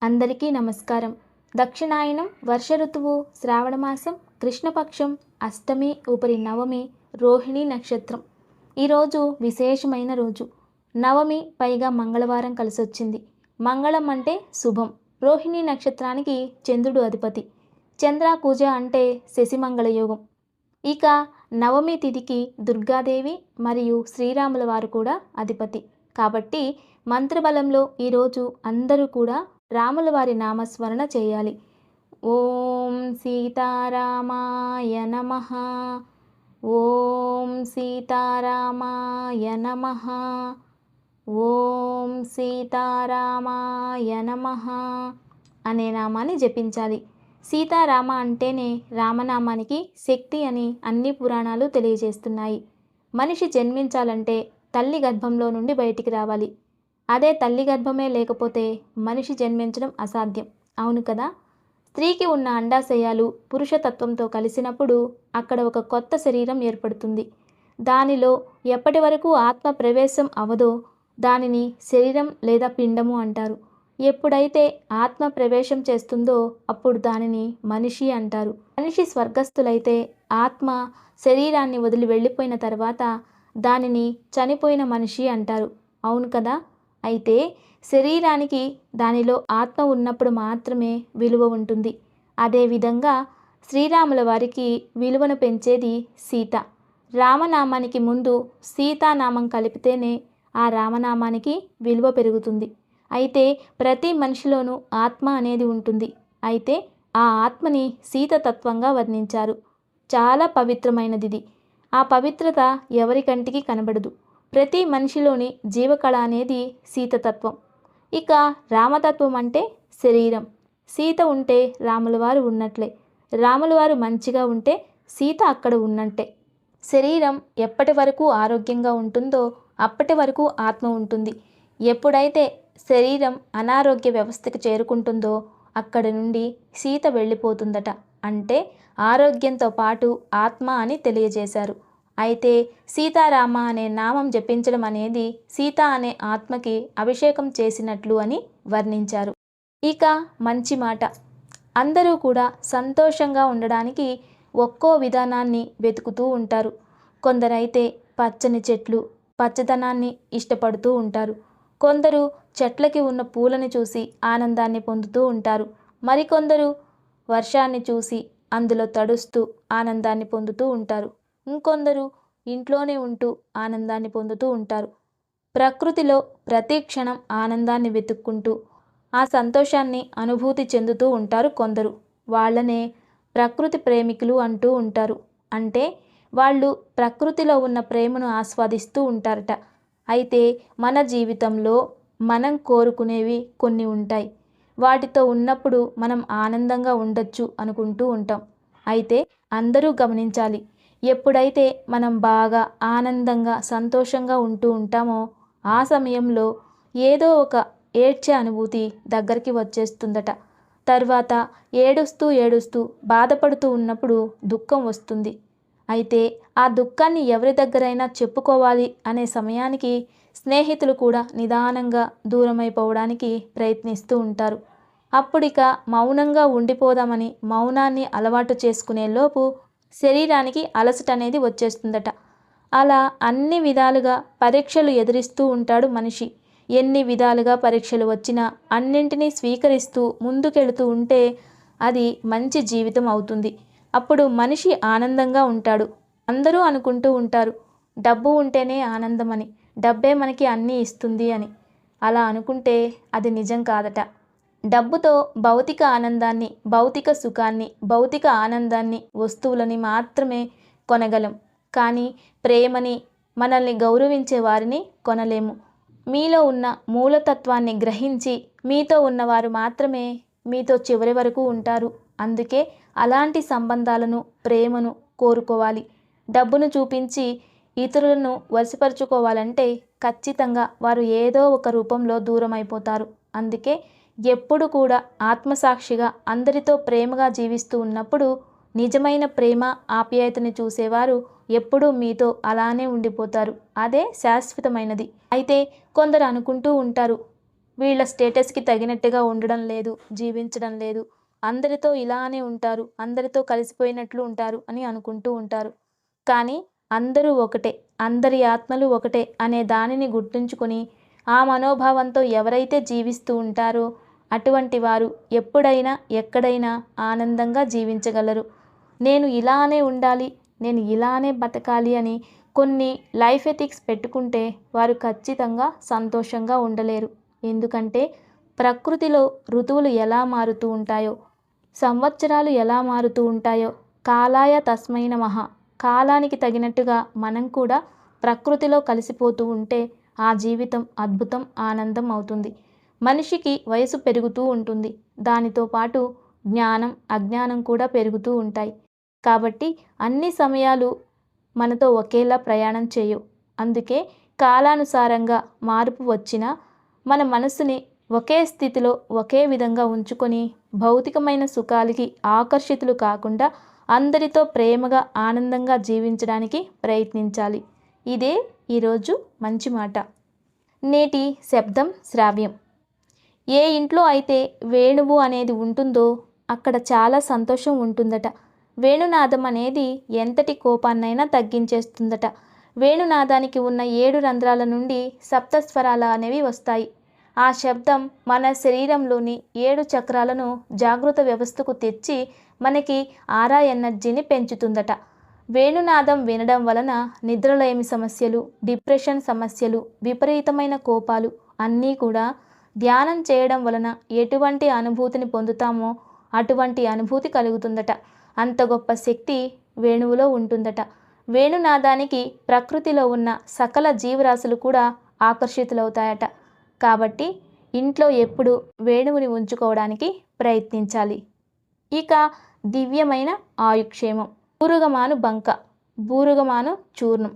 అందరికీ నమస్కారం. దక్షిణాయనం వర్ష ఋతువు శ్రావణమాసం కృష్ణపక్షం అష్టమి ఉపరి నవమి రోహిణి నక్షత్రం. ఈరోజు విశేషమైన రోజు. నవమి పైగా మంగళవారం కలిసొచ్చింది. మంగళం అంటే శుభం. రోహిణి నక్షత్రానికి చంద్రుడు అధిపతి. చంద్ర పూజ అంటే శశిమంగళ యోగం. ఇక నవమి తిథికి దుర్గాదేవి మరియు శ్రీరాముల వారు కూడా అధిపతి. కాబట్టి మంత్రబలంలో ఈరోజు అందరూ కూడా రాముల వారి నామస్మరణ చేయాలి. ఓం సీతారామాయ నమః, ఓం సీతారామాయ నమః, ఓం సీతారామాయ నమః అనే నామాన్ని జపించాలి. సీతారామ అంటేనే రామనామానికి శక్తి అని అన్ని పురాణాలు తెలియజేస్తున్నాయి. మనిషి జన్మించాలంటే తల్లి గర్భంలో నుండి బయటికి రావాలి. అదే తల్లి గర్భమే లేకపోతే మనిషి జన్మించడం అసాధ్యం. అవును కదా? స్త్రీకి ఉన్న అండాశయాలు పురుషతత్వంతో కలిసినప్పుడు అక్కడ ఒక కొత్త శరీరం ఏర్పడుతుంది. దానిలో ఎప్పటి వరకు ఆత్మ ప్రవేశం అవదో దానిని శరీరం లేదా పిండము అంటారు. ఎప్పుడైతే ఆత్మ ప్రవేశం చేస్తుందో అప్పుడు దానిని మనిషి అంటారు. మనిషి స్వర్గస్థులైతే ఆత్మ శరీరాన్ని వదిలి వెళ్ళిపోయిన తర్వాత దానిని చనిపోయిన మనిషి అంటారు. అవును కదా? అయితే శరీరానికి దానిలో ఆత్మ ఉన్నప్పుడు మాత్రమే విలువ ఉంటుంది. అదేవిధంగా శ్రీరాముల వారికి విలువను పెంచేది సీత. రామనామానికి ముందు సీతానామం కలిపితేనే ఆ రామనామానికి విలువ పెరుగుతుంది. అయితే ప్రతి మనిషిలోనూ ఆత్మ అనేది ఉంటుంది. అయితే ఆ ఆత్మని సీతతత్వంగా వర్ణించారు. చాలా పవిత్రమైనది. ఆ పవిత్రత ఎవరి కంటికి కనబడదు. ప్రతి మనిషిలోని జీవకళ అనేది సీతతత్వం. ఇక రామతత్వం అంటే శరీరం. సీత ఉంటే రాముల వారు ఉన్నట్లే. రాముల వారు మంచిగా ఉంటే సీత అక్కడ ఉన్నట్టే. శరీరం ఎప్పటి వరకు ఆరోగ్యంగా ఉంటుందో అప్పటి వరకు ఆత్మ ఉంటుంది. ఎప్పుడైతే శరీరం అనారోగ్య వ్యవస్థకు చేరుకుంటుందో అక్కడ నుండి సీత వెళ్ళిపోతుందట. అంటే ఆరోగ్యంతో పాటు ఆత్మ అని తెలియజేశారు. అయితే సీతారామ అనే నామం జపించడం అనేది సీత అనే ఆత్మకి అభిషేకం చేసినట్లు అని వర్ణించారు. ఇక మంచి మాట. అందరూ కూడా సంతోషంగా ఉండడానికి ఒక్కో విధానాన్ని వెతుకుతూ ఉంటారు. కొందరైతే పచ్చని చెట్లు, పచ్చదనాన్ని ఇష్టపడుతూ ఉంటారు. కొందరు చెట్లకి ఉన్న పూలని చూసి ఆనందాన్ని పొందుతూ ఉంటారు. మరికొందరు వర్షాన్ని చూసి అందులో తడుస్తూ ఆనందాన్ని పొందుతూ ఉంటారు. ఇంకొందరు ఇంట్లోనే ఉంటూ ఆనందాన్ని పొందుతూ ఉంటారు. ప్రకృతిలో ప్రతి క్షణం ఆనందాన్ని వెతుక్కుంటూ ఆ సంతోషాన్ని అనుభూతి చెందుతూ ఉంటారు కొందరు. వాళ్ళనే ప్రకృతి ప్రేమికులు అంటూ ఉంటారు. అంటే వాళ్ళు ప్రకృతిలో ఉన్న ప్రేమను ఆస్వాదిస్తూ ఉంటారట. అయితే మన జీవితంలో మనం కోరుకునేవి కొన్ని ఉంటాయి. వాటితో ఉన్నప్పుడు మనం ఆనందంగా ఉండొచ్చు అనుకుంటూ ఉంటాం. అయితే అందరూ గమనించాలి. ఎప్పుడైతే మనం బాగా ఆనందంగా సంతోషంగా ఉంటూ ఉంటామో ఆ సమయంలో ఏదో ఒక ఏడ్చే అనుభూతి దగ్గరికి వచ్చేస్తుందట. తర్వాత ఏడుస్తూ ఏడుస్తూ బాధపడుతూ ఉన్నప్పుడు దుఃఖం వస్తుంది. అయితే ఆ దుఃఖాన్ని ఎవరి దగ్గరైనా చెప్పుకోవాలి అనే సమయానికి స్నేహితులు కూడా నిదానంగా దూరమైపోవడానికి ప్రయత్నిస్తూ ఉంటారు. అప్పుడిక మౌనంగా ఉండిపోదామని మౌనాన్ని అలవాటు చేసుకునే లోపు శరీరానికి అలసట అనేది వచ్చేస్తుందట. అలా అన్ని విధాలుగా పరీక్షలు ఎదురిస్తూ ఉంటాడు మనిషి. ఎన్ని విధాలుగా పరీక్షలు వచ్చినా అన్నింటినీ స్వీకరిస్తూ ముందుకెళుతూ ఉంటే అది మంచి జీవితం అవుతుంది. అప్పుడు మనిషి ఆనందంగా ఉంటాడు. అందరూ అనుకుంటూ ఉంటారు డబ్బు ఉంటేనే ఆనందం అని, డబ్బే మనకి అన్నీ ఇస్తుంది అని. అలా అనుకుంటే అది నిజం కాదట. డబ్బుతో భౌతిక ఆనందాన్ని, భౌతిక సుఖాన్ని, భౌతిక ఆనందాన్ని, వస్తువులని మాత్రమే కొనగలం. కానీ ప్రేమని, మనల్ని గౌరవించే వారిని కొనలేము. మీలో ఉన్న మూలతత్వాన్ని గ్రహించి మీతో ఉన్నవారు మాత్రమే మీతో చివరి వరకు ఉంటారు. అందుకే అలాంటి సంబంధాలను, ప్రేమను కోరుకోవాలి. డబ్బును చూపించి ఇతరులను వశపరుచుకోవాలంటే ఖచ్చితంగా వారు ఏదో ఒక రూపంలో దూరం అయిపోతారు. అందుకే ఎప్పుడు కూడా ఆత్మసాక్షిగా అందరితో ప్రేమగా జీవిస్తూ ఉన్నప్పుడు నిజమైన ప్రేమ ఆప్యాయతని చూసేవారు ఎప్పుడూ మీతో అలానే ఉండిపోతారు. అదే శాశ్వతమైనది. అయితే కొందరు అనుకుంటూ ఉంటారు, వీళ్ళ స్టేటస్కి తగినట్టుగా ఉండడం లేదు, జీవించడం లేదు, అందరితో ఇలానే ఉంటారు, అందరితో కలిసిపోయినట్లు ఉంటారు అని అనుకుంటూ ఉంటారు. కానీ అందరూ ఒకటే, అందరి ఆత్మలు ఒకటే అనే దానిని గుర్తుంచుకొని ఆ మనోభావంతో ఎవరైతే జీవిస్తూ ఉంటారో అటువంటి వారు ఎప్పుడైనా ఎక్కడైనా ఆనందంగా జీవించగలరు. నేను ఇలానే ఉండాలి, నేను ఇలానే బతకాలి అని కొన్ని లైఫ్ ఎథిక్స్ పెట్టుకుంటే వారు ఖచ్చితంగా సంతోషంగా ఉండలేరు. ఎందుకంటే ప్రకృతిలో ఋతువులు ఎలా మారుతూ ఉంటాయో, సంవత్సరాలు ఎలా మారుతూ ఉంటాయో, కాలాయ తస్మై నమః, కాలానికి తగినట్టుగా మనం కూడా ప్రకృతిలో కలిసిపోతూ ఉంటే ఆ జీవితం అద్భుతం, ఆనందం అవుతుంది. మనిషికి వయసు పెరుగుతూ ఉంటుంది, దానితో పాటు జ్ఞానం అజ్ఞానం కూడా పెరుగుతూ ఉంటాయి. కాబట్టి అన్ని సమయాలు మనతో ఒకేలా ప్రయాణం చేయవు. అందుకే కాలానుసారంగా మార్పు వచ్చినా మన మనసుని ఒకే స్థితిలో ఒకే విధంగా ఉంచుకొని భౌతికమైన సుఖాలకి ఆకర్షితులు కాకుండా అందరితో ప్రేమగా ఆనందంగా జీవించడానికి ప్రయత్నించాలి. ఇదే ఈరోజు మంచి మాట. నేటి శబ్దం శ్రావ్యం. ఏ ఇంట్లో అయితే వేణువు అనేది ఉంటుందో అక్కడ చాలా సంతోషం ఉంటుందట. వేణునాదం అనేది ఎంతటి కోపాన్నైనా తగ్గించేస్తుందట. వేణునాదానికి ఉన్న 7 రంధ్రాల నుండి సప్తస్వరాలు అనేవి వస్తాయి. ఆ శబ్దం మన శరీరంలోని 7 చక్రాలను జాగృత వ్యవస్థకు తెచ్చి మనకి ఆరా ఎనర్జీని పెంచుతుందట. వేణునాదం వినడం వలన నిద్రలేమి సమస్యలు, డిప్రెషన్ సమస్యలు, విపరీతమైన కోపాలు అన్నీ కూడా ధ్యానం చేయడం వలన ఎటువంటి అనుభూతిని పొందుతామో అటువంటి అనుభూతి కలుగుతుందట. అంత గొప్ప శక్తి వేణువులో ఉంటుందట. వేణునాదానికి ప్రకృతిలో ఉన్న సకల జీవరాశులు కూడా ఆకర్షితులవుతాయట. కాబట్టి ఇంట్లో ఎప్పుడు వేణువుని ఉంచుకోవడానికి ప్రయత్నించాలి. ఇక దివ్యమైన ఆయుక్షేమం. బూరుగమాను బంక, బూరుగమాను చూర్ణం.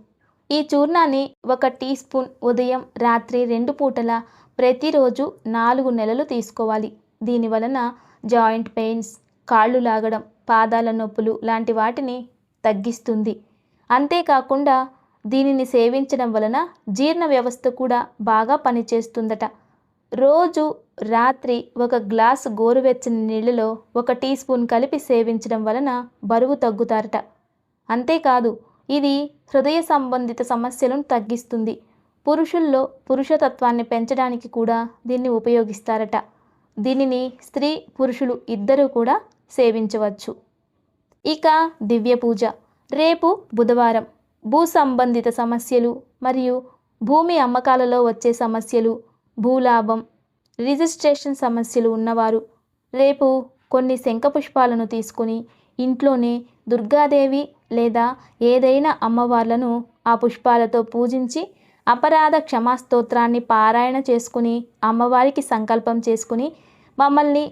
ఈ చూర్ణాన్ని 1 టీ స్పూన్ ఉదయం రాత్రి 2 పూటలా ప్రతిరోజు 4 నెలలు తీసుకోవాలి. దీనివలన జాయింట్ పెయిన్స్, కాళ్ళు లాగడం, పాదాల నొప్పులు లాంటి వాటిని తగ్గిస్తుంది. అంతేకాకుండా దీనిని సేవించడం వలన జీర్ణ వ్యవస్థ కూడా బాగా పనిచేస్తుందట. రోజు రాత్రి 1 గ్లాసు గోరువెచ్చని నీళ్ళలో 1 టీ స్పూన్ కలిపి సేవించడం వలన బరువు తగ్గుతారట. అంతేకాదు ఇది హృదయ సంబంధిత సమస్యలను తగ్గిస్తుంది. పురుషుల్లో పురుషతత్వాన్ని పెంచడానికి కూడా దీన్ని ఉపయోగిస్తారట. దీనిని స్త్రీ పురుషులు ఇద్దరూ కూడా సేవించవచ్చు. ఇక దివ్య పూజ. రేపు బుధవారం. భూ సంబంధిత సమస్యలు మరియు భూమి అమ్మకాలలో వచ్చే సమస్యలు, భూలాభం, రిజిస్ట్రేషన్ సమస్యలు ఉన్నవారు రేపు కొన్ని శంఖపుష్పాలను తీసుకొని ఇంట్లోనే దుర్గాదేవి లేదా ఏదైనా అమ్మవార్లను ఆ పుష్పాలతో పూజించి అపరాధ క్షమాస్తోత్రాన్ని పారాయణ చేసుకుని అమ్మవారికి సంకల్పం చేసుకుని మమ్మల్ని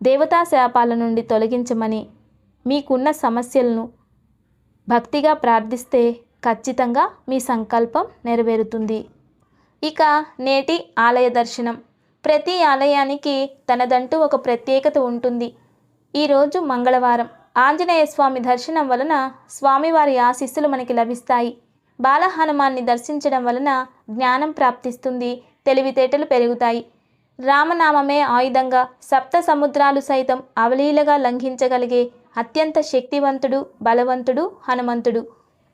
దేవతా శాపాల నుండి తొలగించమని మీకున్న సమస్యలను భక్తిగా ప్రార్థిస్తే ఖచ్చితంగా మీ సంకల్పం నెరవేరుతుంది. ఇక నేటి ఆలయ దర్శనం. ప్రతి ఆలయానికి తనదంటూ ఒక ప్రత్యేకత ఉంటుంది. ఈరోజు మంగళవారం. ఆంజనేయ స్వామి దర్శనం వలన స్వామివారి ఆశీస్సులు మనకి లభిస్తాయి. బాల హనుమాన్ని దర్శించడం వలన జ్ఞానం ప్రాప్తిస్తుంది, తెలివితేటలు పెరుగుతాయి. రామనామమే ఆయుధంగా సప్త సముద్రాలు సైతం అవలీలగా లంఘించగలిగే అత్యంత శక్తివంతుడు, బలవంతుడు హనుమంతుడు.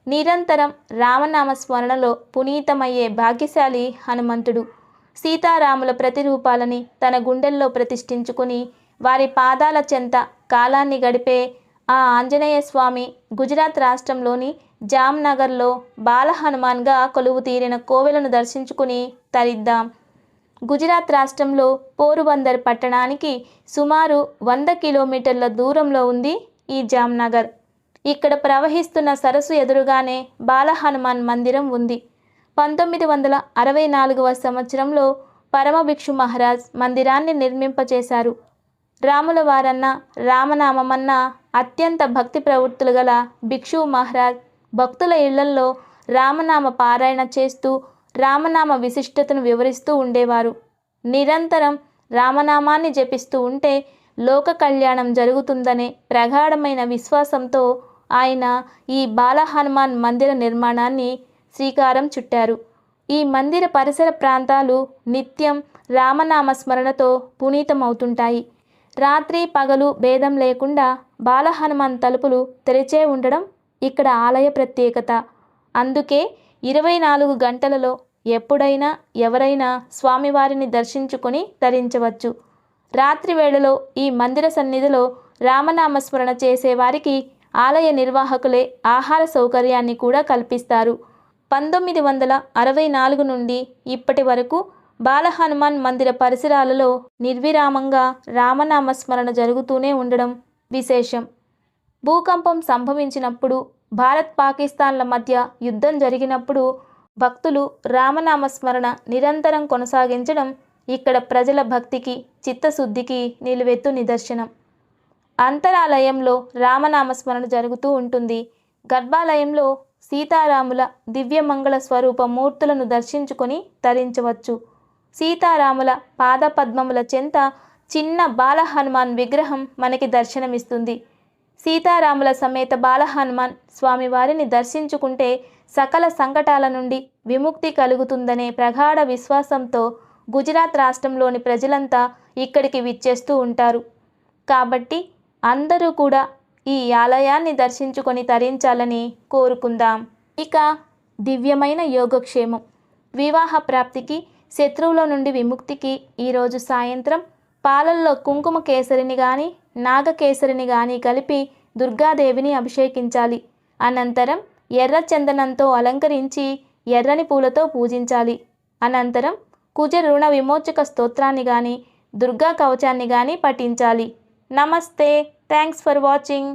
నిరంతరం రామనామ స్మరణలో పునీతమయ్యే భాగ్యశాలి హనుమంతుడు. సీతారాముల ప్రతిరూపాలని తన గుండెల్లో ప్రతిష్ఠించుకుని వారి పాదాల చెంత కాలాన్ని గడిపే ఆ ఆంజనేయ స్వామి గుజరాత్ రాష్ట్రంలోని జామ్నగర్లో బాల హనుమాన్గా కొలువు తీరిన కోవెలను దర్శించుకుని తరిద్దాం. గుజరాత్ రాష్ట్రంలో పోరుబందర్ పట్టణానికి సుమారు 100 కిలోమీటర్ల దూరంలో ఉంది ఈ జామ్నగర్. ఇక్కడ ప్రవహిస్తున్న సరస్సు ఎదురుగానే బాల హనుమాన్ మందిరం ఉంది. 1964వ సంవత్సరంలో పరమభిక్షు మహారాజ్ మందిరాన్ని నిర్మింపచేశారు. రాముల వారన్న, రామనామమన్న అత్యంత భక్తి ప్రవృత్తులు గల భిక్షు మహారాజ్ భక్తుల ఇళ్లల్లో రామనామ పారాయణ చేస్తూ రామనామ విశిష్టతను వివరిస్తూ ఉండేవారు. నిరంతరం రామనామాన్ని జపిస్తూ ఉంటే లోక కళ్యాణం జరుగుతుందనే ప్రగాఢమైన విశ్వాసంతో ఆయన ఈ బాల హనుమాన్ మందిర నిర్మాణాన్ని శ్రీకారం చుట్టారు. ఈ మందిర పరిసర ప్రాంతాలు నిత్యం రామనామ స్మరణతో పునీతమవుతుంటాయి. రాత్రి పగలు భేదం లేకుండా బాల హనుమాన్ తలుపులు తెరిచే ఉండడం ఇక్కడ ఆలయ ప్రత్యేకత. అందుకే 24 గంటలలో ఎప్పుడైనా ఎవరైనా స్వామివారిని దర్శించుకొని తరించవచ్చు. రాత్రి వేళలో ఈ మందిర సన్నిధిలో రామనామస్మరణ చేసేవారికి ఆలయ నిర్వాహకులే ఆహార సౌకర్యాన్ని కూడా కల్పిస్తారు. 1964 నుండి ఇప్పటి వరకు బాల హనుమాన్ మందిర పరిసరాలలో నిర్విరామంగా రామనామస్మరణ జరుగుతూనే ఉండడం విశేషం. భూకంపం సంభవించినప్పుడు, భారత్ పాకిస్తాన్ల మధ్య యుద్ధం జరిగినప్పుడు భక్తులు రామనామస్మరణ నిరంతరం కొనసాగించడం ఇక్కడ ప్రజల భక్తికి, చిత్తశుద్ధికి నిలువెత్తు నిదర్శనం. అంతరాలయంలో రామనామస్మరణ జరుగుతూ ఉంటుంది. గర్భాలయంలో సీతారాముల దివ్యమంగళ స్వరూప మూర్తులను దర్శించుకొని తరించవచ్చు. సీతారాముల పాదపద్మముల చెంత చిన్న బాల హనుమాన్ విగ్రహం మనకి దర్శనమిస్తుంది. సీతారాముల సమేత బాల హనుమాన్ స్వామివారిని దర్శించుకుంటే సకల సంకటాల నుండి విముక్తి కలుగుతుందనే ప్రగాఢ విశ్వాసంతో గుజరాత్ రాష్ట్రంలోని ప్రజలంతా ఇక్కడికి విచ్చేస్తూ ఉంటారు. కాబట్టి అందరూ కూడా ఈ ఆలయాన్ని దర్శించుకొని తరించాలని కోరుకుందాం. ఇక దివ్యమైన యోగక్షేమం, వివాహ ప్రాప్తికి, శత్రువుల నుండి విముక్తికి ఈరోజు సాయంత్రం పాలల్లో కుంకుమ కేసరిని కానీ నాగకేసరిని కానీ కలిపి దుర్గాదేవిని అభిషేకించాలి. అనంతరం ఎర్ర చందనంతో అలంకరించి ఎర్రని పూలతో పూజించాలి. అనంతరం కుజ రుణ విమోచక స్తోత్రాన్ని కానీ దుర్గా కవచాన్ని కానీ పఠించాలి. నమస్తే. Thanks for watching.